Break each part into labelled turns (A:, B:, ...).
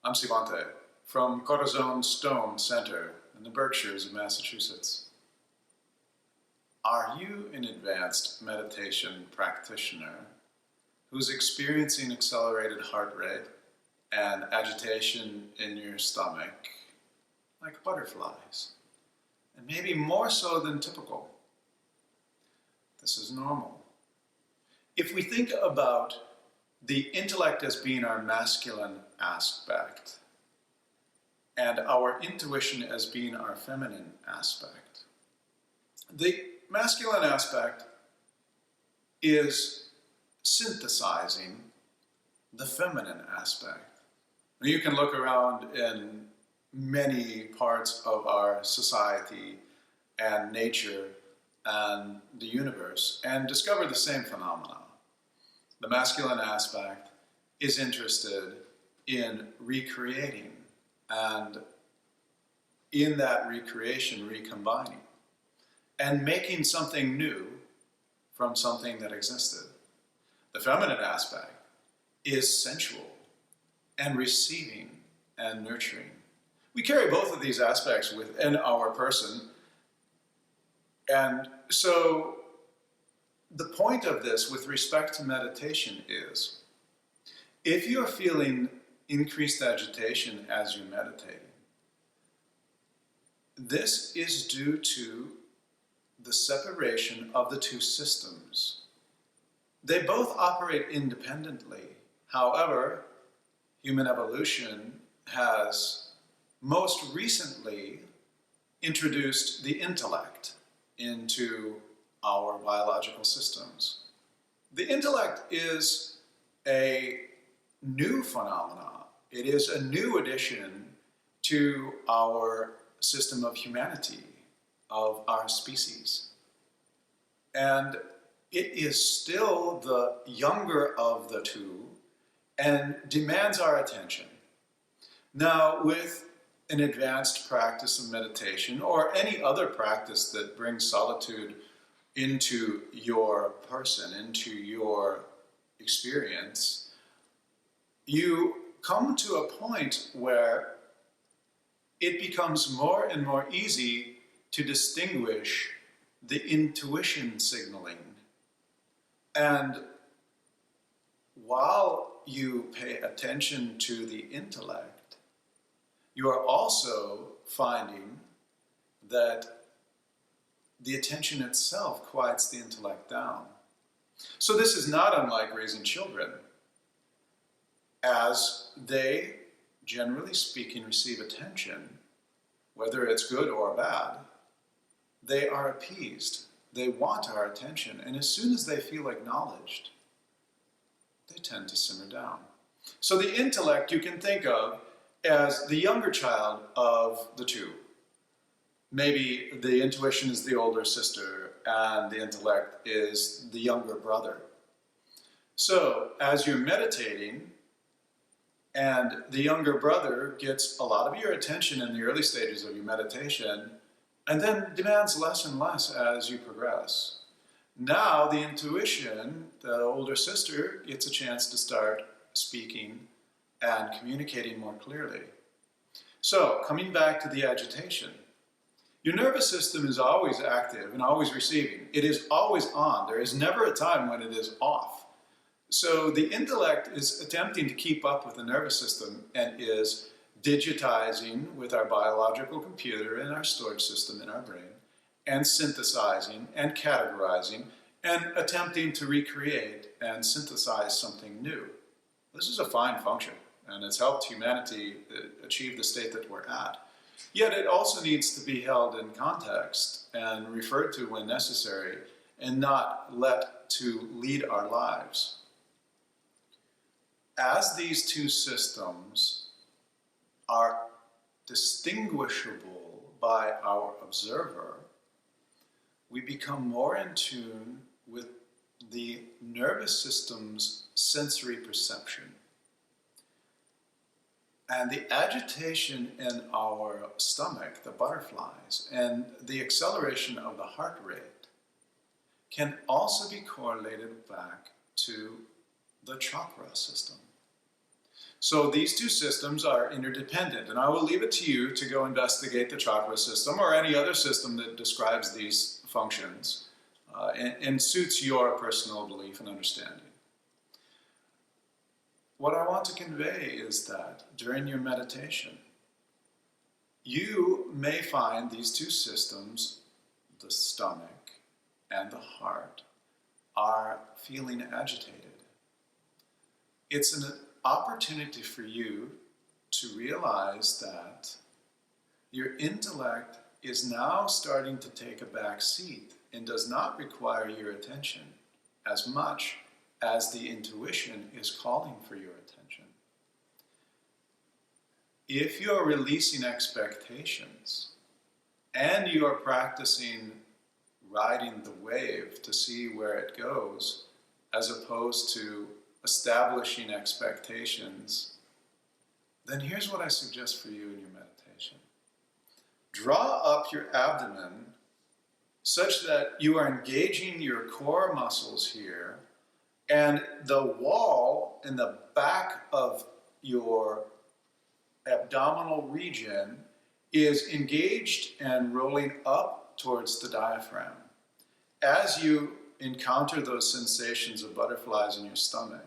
A: I'm Sivante from Corazon Stone Center in the Berkshires of Massachusetts. Are you an advanced meditation practitioner who's experiencing accelerated heart rate and agitation in your stomach like butterflies, and maybe more so than typical? This is normal. If we think about the intellect as being our masculine aspect and our intuition as being our feminine aspect, the masculine aspect is synthesizing the feminine aspect. You can look around in many parts of our society and nature and the universe and discover the same phenomena. The masculine aspect is interested in recreating and in that recreation recombining and making something new from something that existed. The feminine aspect is sensual and receiving and nurturing. We carry both of these aspects within our person, and so the point of this with respect to meditation is, if you're feeling increased agitation as you're meditating, this is due to the separation of the two systems. They both operate independently. However, human evolution has most recently introduced the intellect into our biological systems. The intellect is a new phenomena. It is a new addition to our system of humanity, of our species. And it is still the younger of the two and demands our attention. Now, with an advanced practice of meditation or any other practice that brings solitude into your person, into your experience, you come to a point where it becomes more and more easy to distinguish the intuition signaling. And while you pay attention to the intellect, you are also finding that the attention itself quiets the intellect down. So this is not unlike raising children. As they, generally speaking, receive attention, whether it's good or bad, they are appeased. They want our attention, and as soon as they feel acknowledged, they tend to simmer down. So the intellect you can think of as the younger child of the two. Maybe the intuition is the older sister and the intellect is the younger brother. So as you're meditating and the younger brother gets a lot of your attention in the early stages of your meditation and then demands less and less as you progress. Now the intuition, the older sister, gets a chance to start speaking and communicating more clearly. So coming back to the agitation, your nervous system is always active and always receiving. It is always on. There is never a time when it is off. So the intellect is attempting to keep up with the nervous system and is digitizing with our biological computer and our storage system in our brain, and synthesizing and categorizing and attempting to recreate and synthesize something new. This is a fine function, and it's helped humanity achieve the state that we're at. Yet it also needs to be held in context and referred to when necessary, and not let to lead our lives. As these two systems are distinguishable by our observer, we become more in tune with the nervous system's sensory perception. And the agitation in our stomach, the butterflies, and the acceleration of the heart rate can also be correlated back to the chakra system. So these two systems are interdependent, and I will leave it to you to go investigate the chakra system or any other system that describes these functions and suits your personal belief and understanding. What I want to convey is that during your meditation, you may find these two systems, the stomach and the heart, are feeling agitated. It's an opportunity for you to realize that your intellect is now starting to take a back seat and does not require your attention as much as the intuition is calling for your attention. If you're releasing expectations and you are practicing riding the wave to see where it goes, as opposed to establishing expectations, then here's what I suggest for you in your meditation. Draw up your abdomen such that you are engaging your core muscles here, and the wall in the back of your abdominal region is engaged and rolling up towards the diaphragm. As you encounter those sensations of butterflies in your stomach,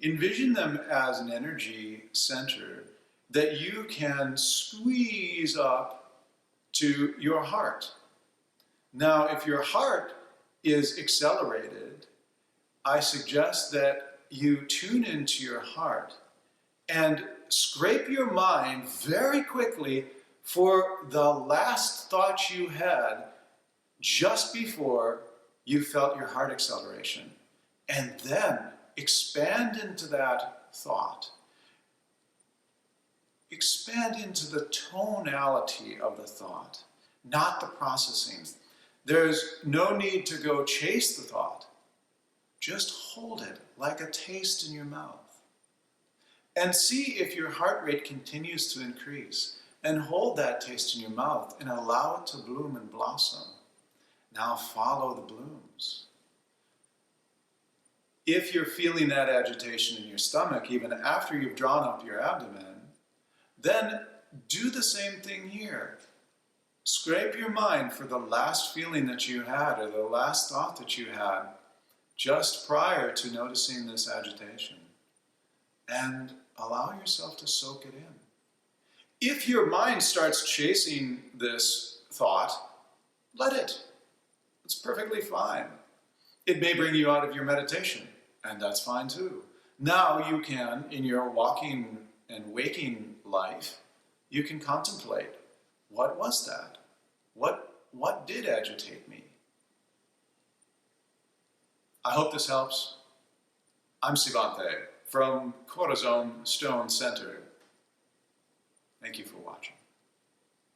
A: envision them as an energy center that you can squeeze up to your heart. Now, if your heart is accelerated, I suggest that you tune into your heart and scrape your mind very quickly for the last thought you had just before you felt your heart acceleration. And then expand into that thought. Expand into the tonality of the thought, not the processing. There's no need to go chase the thought. Just hold it like a taste in your mouth. And see if your heart rate continues to increase. And hold that taste in your mouth and allow it to bloom and blossom. Now follow the blooms. If you're feeling that agitation in your stomach, even after you've drawn up your abdomen, then do the same thing here. Scrape your mind for the last feeling that you had or the last thought that you had just prior to noticing this agitation. And allow yourself to soak it in. If your mind starts chasing this thought, let it. It's perfectly fine. It may bring you out of your meditation, and that's fine too. Now you can, in your walking and waking life, you can contemplate, what was that? What did agitate me? I hope this helps. I'm Sivante from Corazon Stone Center. Thank you for watching.